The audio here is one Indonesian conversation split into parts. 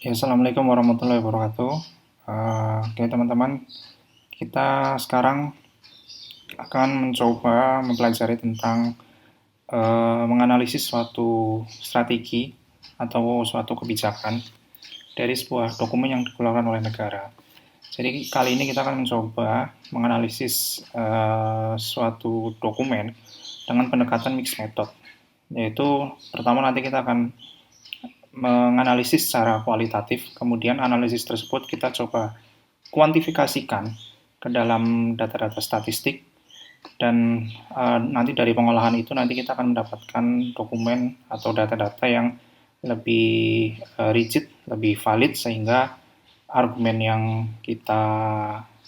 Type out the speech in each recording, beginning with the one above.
Ya, Assalamualaikum warahmatullahi wabarakatuh. Oke teman-teman, kita sekarang akan mencoba mempelajari tentang menganalisis suatu strategi atau suatu kebijakan dari sebuah dokumen yang dikeluarkan oleh negara. Jadi kali ini kita akan mencoba menganalisis suatu dokumen dengan pendekatan mixed method. Yaitu pertama nanti kita akan menganalisis secara kualitatif, kemudian analisis tersebut kita coba kuantifikasikan ke dalam data-data statistik, dan nanti dari pengolahan itu nanti kita akan mendapatkan dokumen atau data-data yang lebih rigid, lebih valid, sehingga argumen yang kita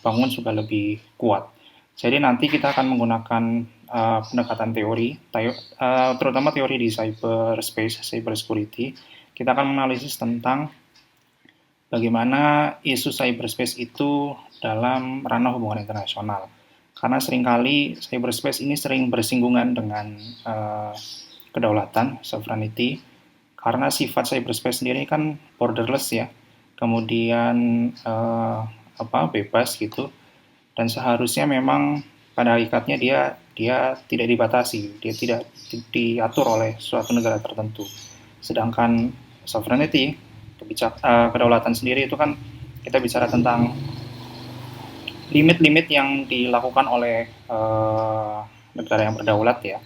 bangun juga lebih kuat. Jadi nanti kita akan menggunakan pendekatan teori, terutama teori di cyberspace, cyber security. Kita akan menganalisis tentang bagaimana isu cyberspace itu dalam ranah hubungan internasional. Karena seringkali cyberspace ini sering bersinggungan dengan kedaulatan, sovereignty, karena sifat cyberspace sendiri kan borderless ya, kemudian bebas gitu, dan seharusnya memang pada hakikatnya dia tidak dibatasi, dia tidak diatur oleh suatu negara tertentu. Sedangkan sovereignty, kedaulatan sendiri itu kan kita bicara tentang limit-limit yang dilakukan oleh negara yang berdaulat ya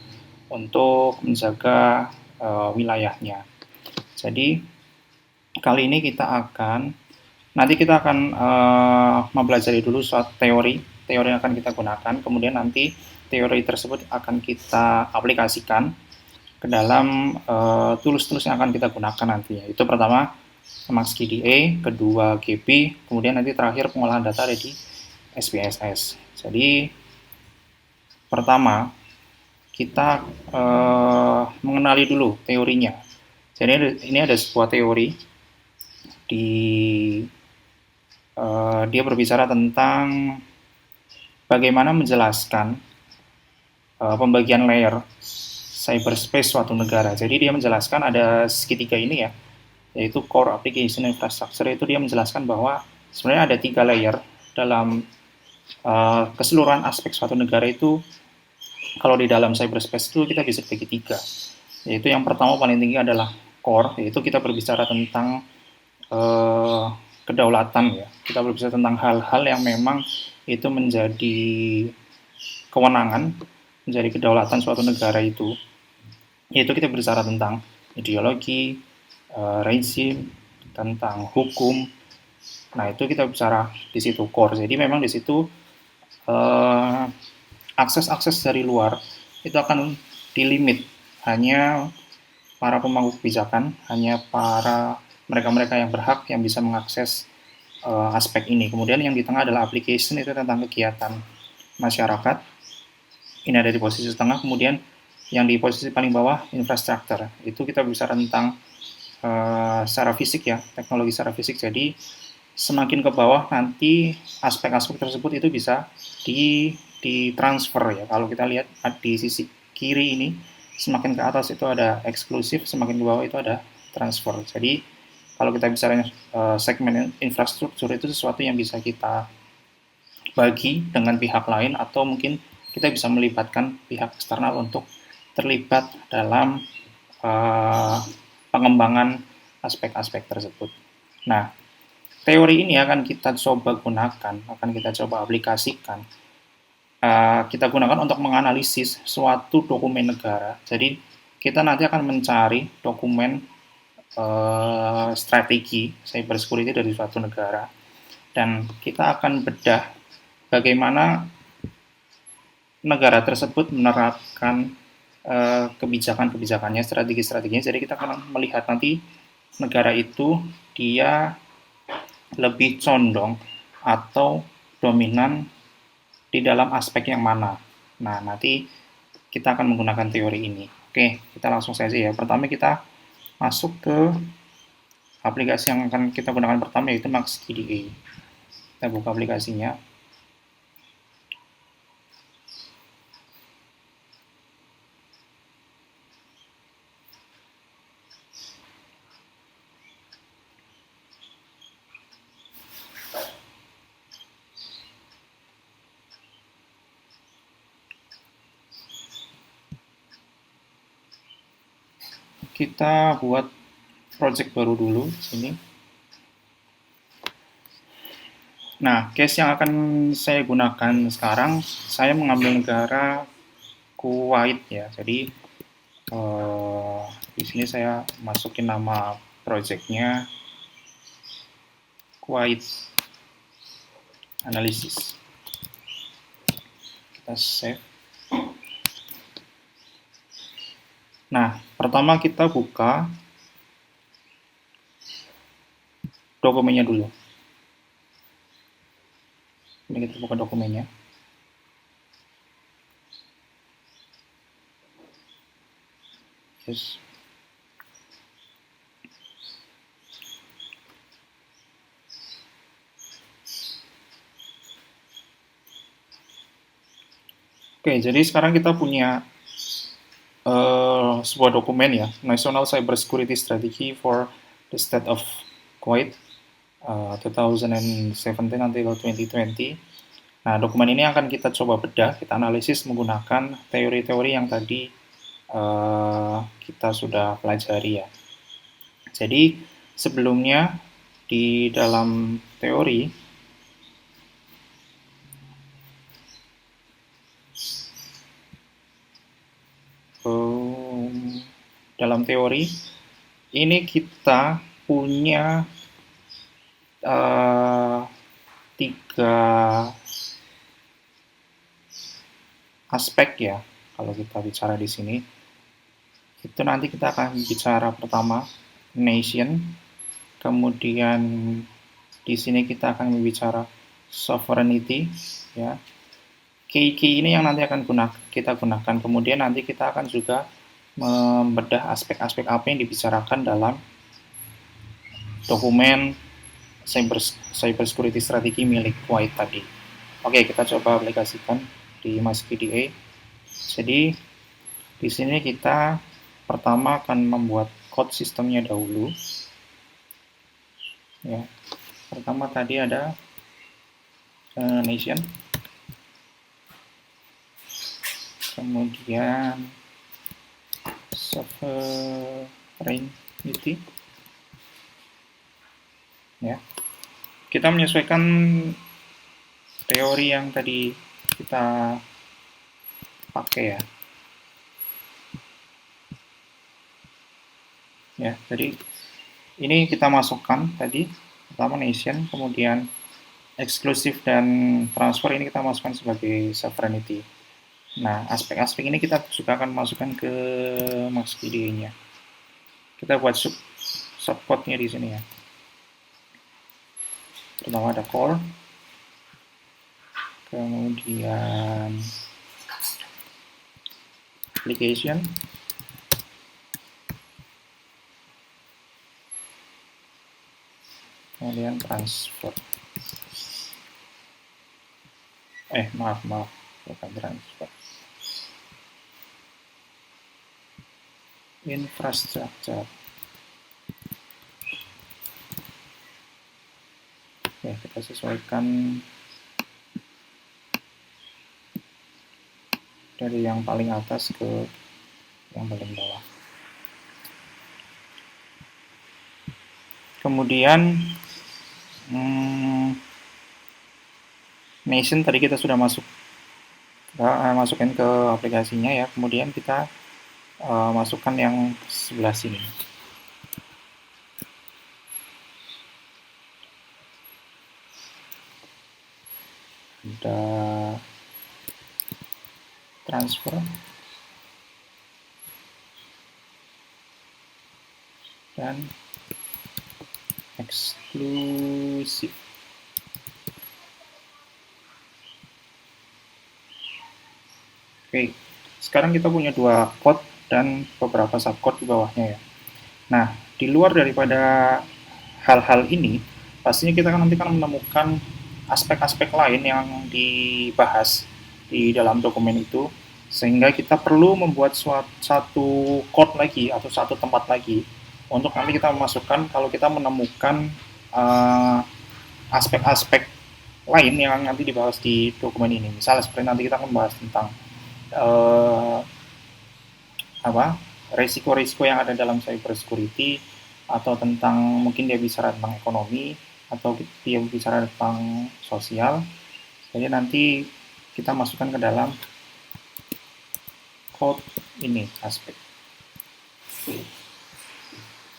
untuk menjaga wilayahnya. Jadi kali ini kita akan mempelajari dulu suatu teori yang akan kita gunakan, kemudian nanti teori tersebut akan kita aplikasikan ke dalam tools-tools yang akan kita gunakan nantinya. Itu pertama MaxKDA, kedua GP, kemudian nanti terakhir pengolahan data ada di SPSS. Jadi pertama kita mengenali dulu teorinya. Jadi ini ada sebuah teori di dia berbicara tentang bagaimana menjelaskan pembagian layer cyberspace suatu negara. Jadi dia menjelaskan ada segitiga ini ya, yaitu core application infrastructure. Itu dia menjelaskan bahwa sebenarnya ada 3 layer dalam keseluruhan aspek suatu negara itu. Kalau di dalam cyberspace itu kita bisa bagi 3, yaitu yang pertama paling tinggi adalah core, yaitu kita berbicara tentang kedaulatan ya, kita berbicara tentang hal-hal yang memang itu menjadi kewenangan, menjadi kedaulatan suatu negara itu, yaitu kita berbicara tentang ideologi, rezim, tentang hukum. Nah itu kita bicara di situ core. Jadi memang di situ akses-akses dari luar itu akan dilimit hanya para pemangku kebijakan, hanya para mereka-mereka yang berhak yang bisa mengakses aspek ini. Kemudian yang di tengah adalah application, itu tentang kegiatan masyarakat. Ini ada di posisi tengah. Kemudian yang di posisi paling bawah infrastruktur. Itu kita bicara tentang secara fisik ya, teknologi secara fisik. Jadi semakin ke bawah nanti aspek-aspek tersebut itu bisa ditransfer ya. Kalau kita lihat di sisi kiri ini, semakin ke atas itu ada eksklusif, semakin ke bawah itu ada transfer. Jadi kalau kita bicara segmen infrastruktur itu sesuatu yang bisa kita bagi dengan pihak lain, atau mungkin kita bisa melibatkan pihak eksternal untuk terlibat dalam pengembangan aspek-aspek tersebut. Nah, teori ini akan kita coba gunakan, akan kita coba aplikasikan. Kita gunakan untuk menganalisis suatu dokumen negara. Jadi kita nanti akan mencari dokumen strategi cyber security dari suatu negara, dan kita akan bedah bagaimana negara tersebut menerapkan kebijakan-kebijakannya, strategi-strateginya. Jadi kita akan melihat nanti negara itu dia lebih condong atau dominan di dalam aspek yang mana. Nah, nanti kita akan menggunakan teori ini. Oke, kita langsung saja ya. Pertama kita masuk ke aplikasi yang akan kita gunakan pertama, yaitu MaxKDA. Kita buka aplikasinya. kita buat project baru dulu di sini. Nah, case yang akan saya gunakan sekarang, saya mengambil negara Kuwait ya. Jadi di sini saya masukin nama projectnya Kuwait Analysis. Kita save. Nah, pertama kita buka dokumennya dulu. Ini kita buka dokumennya. Yes. Oke, jadi sekarang kita punya sebuah dokumen ya, National Cyber Security Strategy for the State of Kuwait 2017 until 2020. Nah, dokumen ini akan kita coba bedah, kita analisis menggunakan teori-teori yang tadi kita sudah pelajari ya. Jadi, sebelumnya di dalam teori, ini kita punya 3 aspek ya. Kalau kita bicara di sini, itu nanti kita akan bicara pertama nation, kemudian di sini kita akan berbicara sovereignty ya. Key ini yang nanti akan kita gunakan. Kemudian nanti kita akan juga membedah aspek-aspek apa yang dibicarakan dalam dokumen cyber security strategi milik Kuwait tadi. Oke, kita coba aplikasikan di MySQDA. Jadi di sini kita pertama akan membuat code sistemnya dahulu. Ya, pertama tadi ada nation, kemudian sovereignty. Ya, kita menyesuaikan teori yang tadi kita pakai ya. Ya, jadi ini kita masukkan tadi pertama nation, kemudian eksklusif dan transfer ini kita masukkan sebagai sovereignty. Nah, aspek-aspek ini kita juga akan masukkan ke MySQDA-nya. Kita buat subcode-nya di sini ya. Pertama ada core, kemudian application, kemudian transfer. Maaf, bukan transfer. Infrastructure. Oke, kita sesuaikan dari yang paling atas ke yang paling bawah. Kemudian nation tadi kita sudah masukin ke aplikasinya ya. Kemudian kita masukkan yang sebelah sini. Ada transfer dan eksklusif. Oke, sekarang kita punya 2 code dan beberapa subcode di bawahnya ya. Nah, di luar daripada hal-hal ini, pastinya kita nanti akan menemukan aspek-aspek lain yang dibahas di dalam dokumen itu, sehingga kita perlu membuat satu code lagi atau satu tempat lagi untuk nanti kita memasukkan kalau kita menemukan aspek-aspek lain yang nanti dibahas di dokumen ini. Misalnya seperti nanti kita akan membahas tentang resiko-resiko yang ada dalam cyber security, atau tentang mungkin dia bicara tentang ekonomi, atau dia bicara tentang sosial. Jadi nanti kita masukkan ke dalam code ini aspek.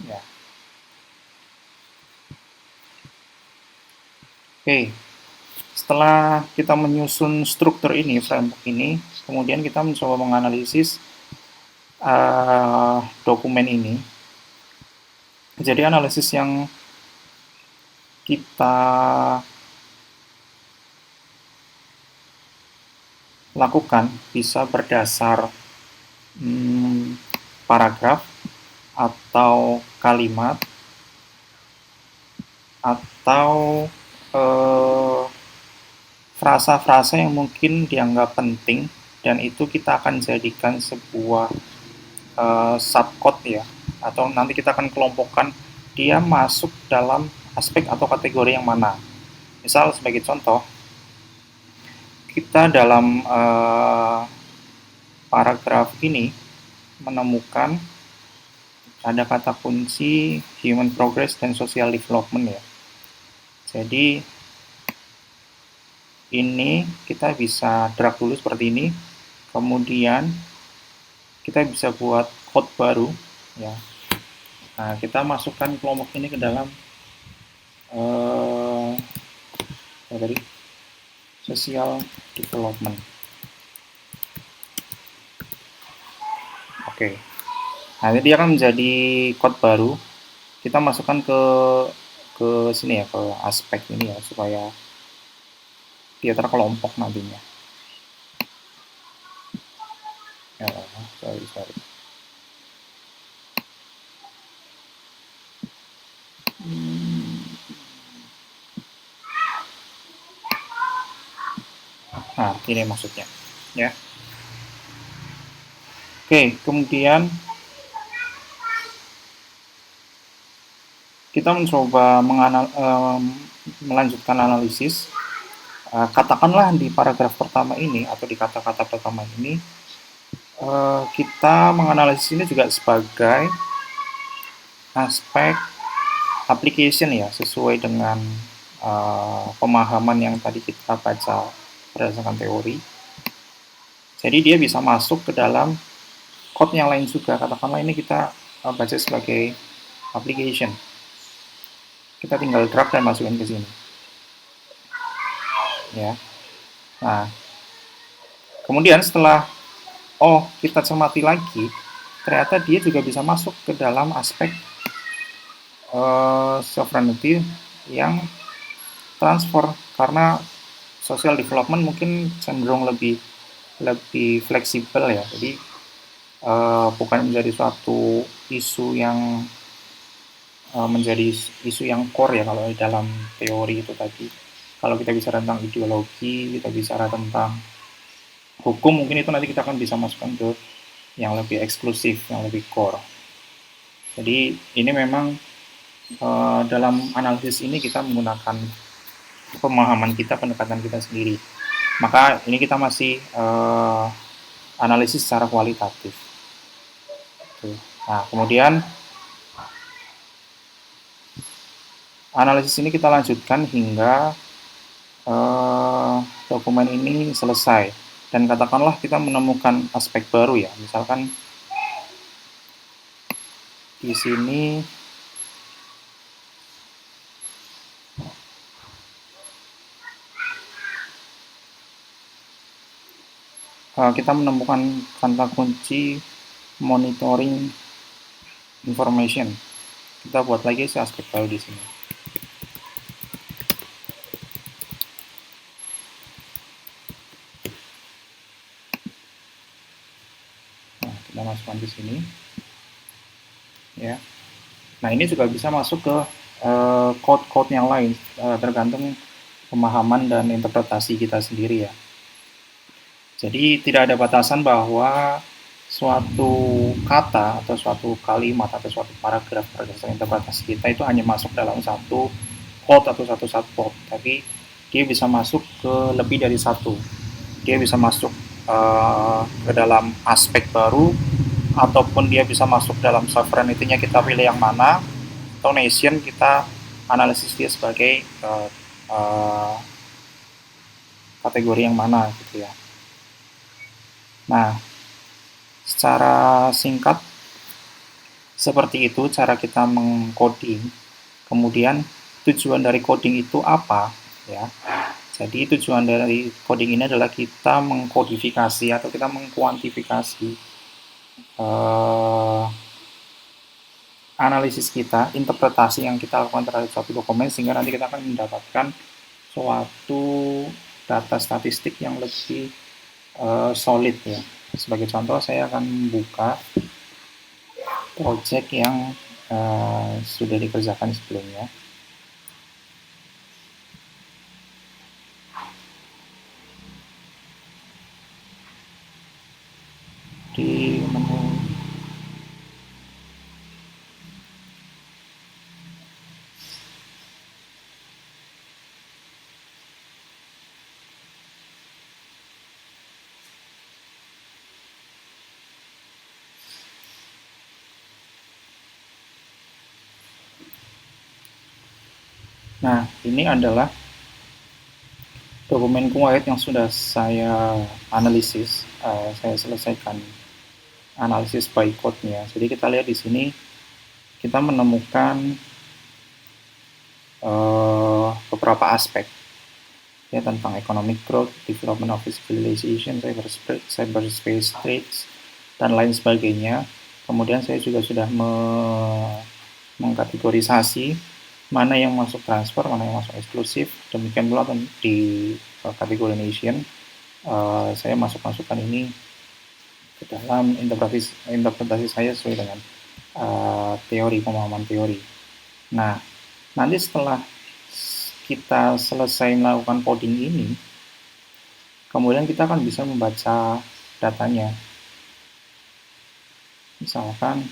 Ya. Oke, setelah kita menyusun struktur ini, framework ini, kemudian kita mencoba menganalisis dokumen ini. Jadi analisis yang kita lakukan bisa berdasar paragraf atau kalimat atau frasa-frasa yang mungkin dianggap penting, dan itu kita akan jadikan sebuah subcode ya, atau nanti kita akan kelompokkan dia masuk dalam aspek atau kategori yang mana. Misal sebagai contoh, kita dalam paragraf ini menemukan ada kata kunci human progress dan social development ya. Jadi ini kita bisa drag dulu seperti ini, kemudian kita bisa buat code baru ya. Nah, kita masukkan kelompok ini ke dalam dari social development. Oke. Nah, ini dia akan menjadi code baru. Kita masukkan ke sini ya, ke aspek ini ya, supaya dia terkelompok nantinya. Ya, sorry. Nah, ini maksudnya ya. Oke, kemudian kita mencoba melanjutkan analisis. Katakanlah di paragraf pertama ini atau di kata-kata pertama ini kita menganalisis ini juga sebagai aspek application ya, sesuai dengan pemahaman yang tadi kita baca berdasarkan teori. Jadi dia bisa masuk ke dalam code yang lain juga. Katakanlah ini kita baca sebagai application. Kita tinggal drag dan masukin ke sini. Ya. Nah, kemudian setelah kita cermati lagi, ternyata dia juga bisa masuk ke dalam aspek sovereignty yang transfer, karena social development mungkin cenderung lebih fleksibel ya. Jadi bukan menjadi suatu isu yang menjadi isu yang core ya kalau di dalam teori itu tadi. Kalau kita bicara tentang ideologi, kita bicara tentang hukum, mungkin itu nanti kita akan bisa masukkan ke yang lebih eksklusif, yang lebih core. Jadi ini memang dalam analisis ini kita menggunakan pemahaman kita, pendekatan kita sendiri. Maka ini kita masih analisis secara kualitatif. Nah, kemudian analisis ini kita lanjutkan hingga dokumen ini selesai, dan katakanlah kita menemukan aspek baru ya, misalkan di sini kita menemukan kata kunci monitoring information. Kita buat lagi aspek baru di sini. Kita masukkan di sini ya. Nah, ini juga bisa masuk ke code-code yang lain, tergantung pemahaman dan interpretasi kita sendiri ya. Jadi tidak ada batasan bahwa suatu kata atau suatu kalimat atau suatu paragraf berdasarkan interpretasi kita itu hanya masuk dalam satu code atau satu subcode, tapi dia bisa masuk ke lebih dari satu. Dia bisa masuk ke dalam aspek baru ataupun dia bisa masuk dalam sovereignty-nya, kita pilih yang mana, atau nation kita analisis dia sebagai kategori yang mana gitu ya. Nah, secara singkat seperti itu cara kita mengcoding. Kemudian tujuan dari coding itu apa ya? Jadi tujuan dari coding ini adalah kita mengkodifikasi atau kita mengkuantifikasi analisis kita, interpretasi yang kita lakukan terhadap suatu dokumen, sehingga nanti kita akan mendapatkan suatu data statistik yang lebih solid ya. Sebagai contoh, saya akan membuka project yang sudah dikerjakan sebelumnya. Di menu Nah, ini adalah dokumen Kuwait yang sudah saya analisis, saya selesaikan analisis by code-nya. Jadi kita lihat di sini kita menemukan beberapa aspek ya tentang economic growth, development of civilization, cyberspace threats, dan lain sebagainya. Kemudian saya juga sudah mengkategorisasi mana yang masuk transfer, mana yang masuk eksklusif. Demikian pula di kategori nation, saya masukkan ini ke dalam interpretasi saya sesuai dengan teori, pemahaman teori. Nah, nanti setelah kita selesai melakukan coding ini, kemudian kita akan bisa membaca datanya. Misalkan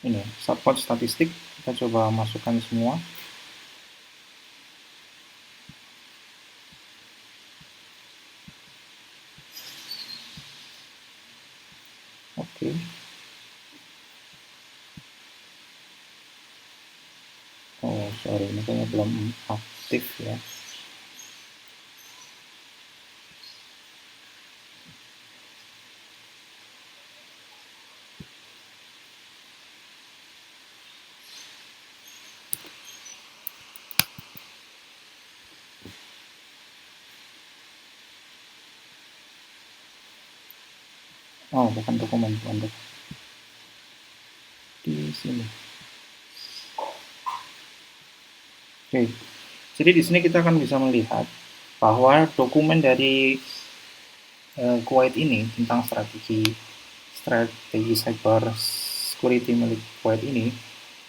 ini subcode statistik, kita coba masukkan semua. Oke. Oh sorry, ini kayaknya belum aktif ya. Oh, bukan dokumen, di sini. Oke, jadi di sini kita akan bisa melihat bahwa dokumen dari Kuwait ini tentang strategi cyber security milik Kuwait ini,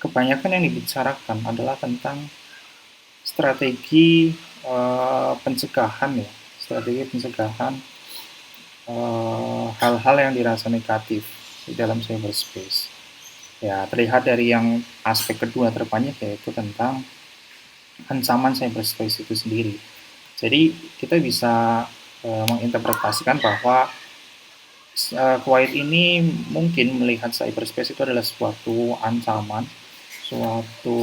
kebanyakan yang dibicarakan adalah tentang strategi pencegahan ya, strategi pencegahan hal-hal yang dirasa negatif di dalam cyberspace. Ya, terlihat dari yang aspek kedua terbanyak, yaitu tentang ancaman cyberspace itu sendiri. Jadi kita bisa menginterpretasikan bahwa Kuwait ini mungkin melihat cyberspace itu adalah suatu ancaman, suatu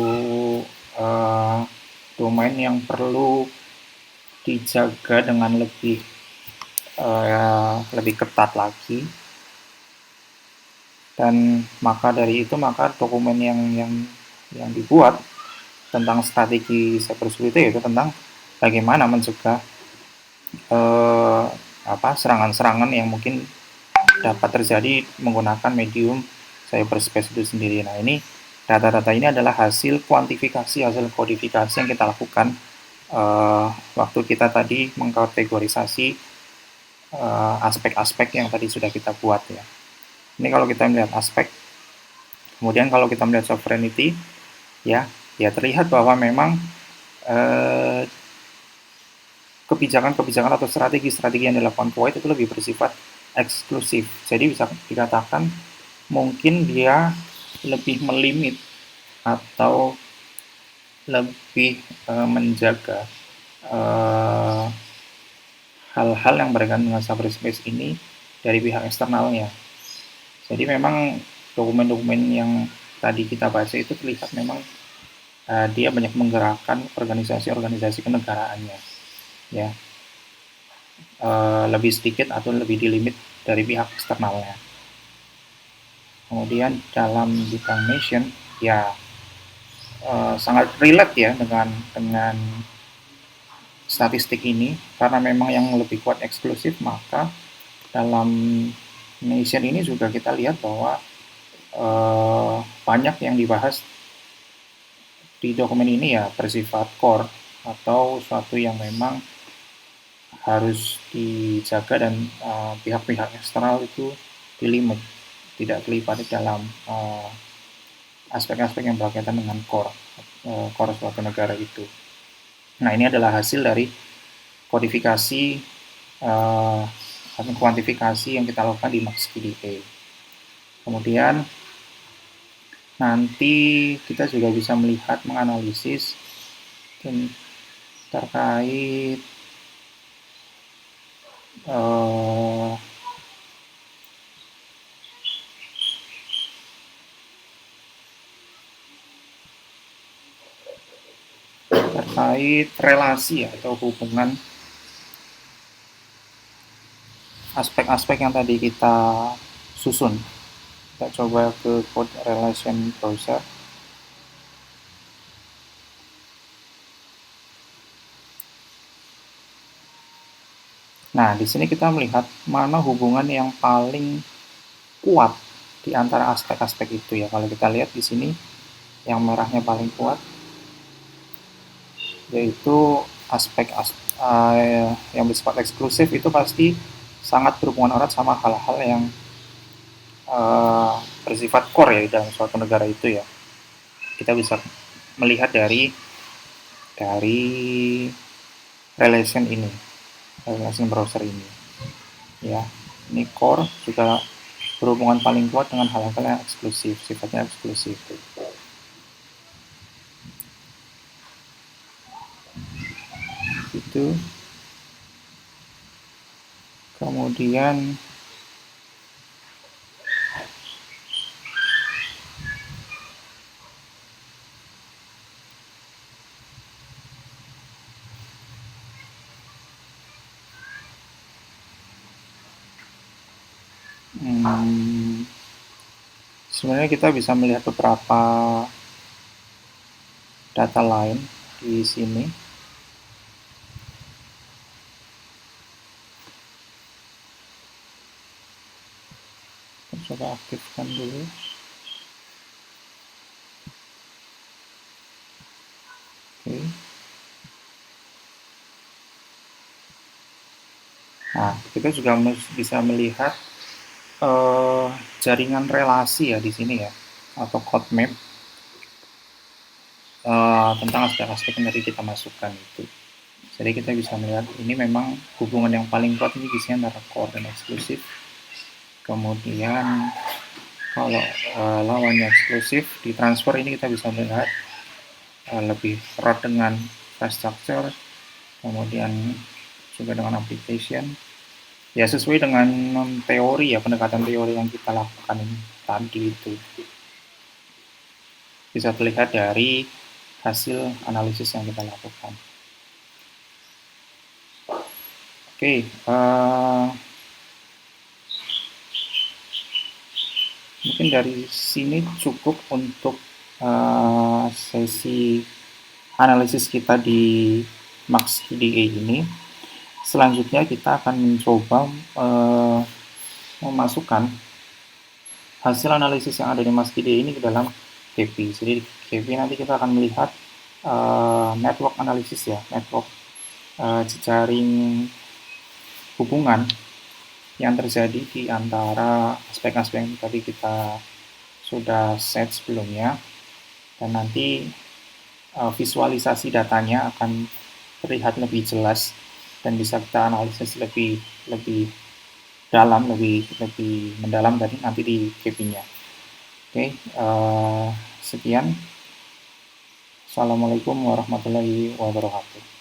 domain yang perlu dijaga dengan lebih ketat lagi. Dan maka dari itu, maka dokumen yang dibuat tentang strategi cybersecurity itu tentang bagaimana mencegah serangan-serangan yang mungkin dapat terjadi menggunakan medium cyberspace itu sendiri. Nah, ini data-data ini adalah hasil kuantifikasi, hasil kodifikasi yang kita lakukan waktu kita tadi mengkategorisasi aspek-aspek yang tadi sudah kita buat ya. Ini kalau kita melihat aspek. Kemudian kalau kita melihat sovereignty, ya terlihat bahwa memang kebijakan-kebijakan atau strategi-strategi yang dilakukan Kuwait itu lebih bersifat eksklusif. Jadi bisa dikatakan mungkin dia lebih melimit atau lebih menjaga hal-hal yang berkaitan dengan cyberspace ini dari pihak eksternalnya. Jadi memang dokumen-dokumen yang tadi kita baca itu terlihat memang dia banyak menggerakkan organisasi-organisasi kenegaraannya, ya, lebih sedikit atau lebih dilimit dari pihak eksternalnya. Kemudian dalam bidang nation, ya sangat relate ya dengan statistik ini, karena memang yang lebih kuat eksklusif, maka dalam nation ini juga kita lihat bahwa banyak yang dibahas di dokumen ini ya bersifat core atau suatu yang memang harus dijaga dan pihak-pihak eksternal itu dilimit, tidak terlibat dalam aspek-aspek yang berkaitan dengan core suatu negara itu. Nah, ini adalah hasil dari kodifikasi atau kuantifikasi yang kita lakukan di MaxQDA. Kemudian nanti kita juga bisa melihat, menganalisis terkait relasi atau hubungan aspek-aspek yang tadi kita susun. Kita coba ke code relation browser. Nah, di sini kita melihat mana hubungan yang paling kuat di antara aspek-aspek itu ya. Kalau kita lihat di sini yang merahnya paling kuat yaitu aspek yang bersifat eksklusif, itu pasti sangat berhubungan erat sama hal-hal yang bersifat core ya dalam suatu negara itu ya. Kita bisa melihat dari relation ini, relation browser ini ya. Ini core juga berhubungan paling kuat dengan hal-hal yang eksklusif, sifatnya eksklusif. Itu kemudian sebenarnya kita bisa melihat beberapa data lain di sini. Kita coba aktifkan dulu. Oke. Nah, kita juga bisa melihat jaringan relasi ya di sini ya, atau code map tentang aspek-aspek yang tadi kita masukkan itu. Jadi kita bisa melihat ini memang hubungan yang paling kuat ini biasanya antara core dan eksklusif. Kemudian kalau lawannya eksklusif, di transfer ini kita bisa melihat lebih erat dengan infrastructure, kemudian juga dengan application. Ya sesuai dengan teori ya, pendekatan teori yang kita lakukan tadi itu. Bisa terlihat dari hasil analisis yang kita lakukan. Oke, mungkin dari sini cukup untuk sesi analisis kita di MaxQDA ini. Selanjutnya kita akan mencoba memasukkan hasil analisis yang ada di MaxQDA ini ke dalam KP. Jadi di KP nanti kita akan melihat network analisis ya, network jejaring hubungan yang terjadi di antara aspek-aspek yang tadi kita sudah set sebelumnya, dan nanti visualisasi datanya akan terlihat lebih jelas dan bisa kita analisis lebih dalam, lebih mendalam tadi nanti di KP-nya. Oke, sekian. Assalamualaikum warahmatullahi wabarakatuh.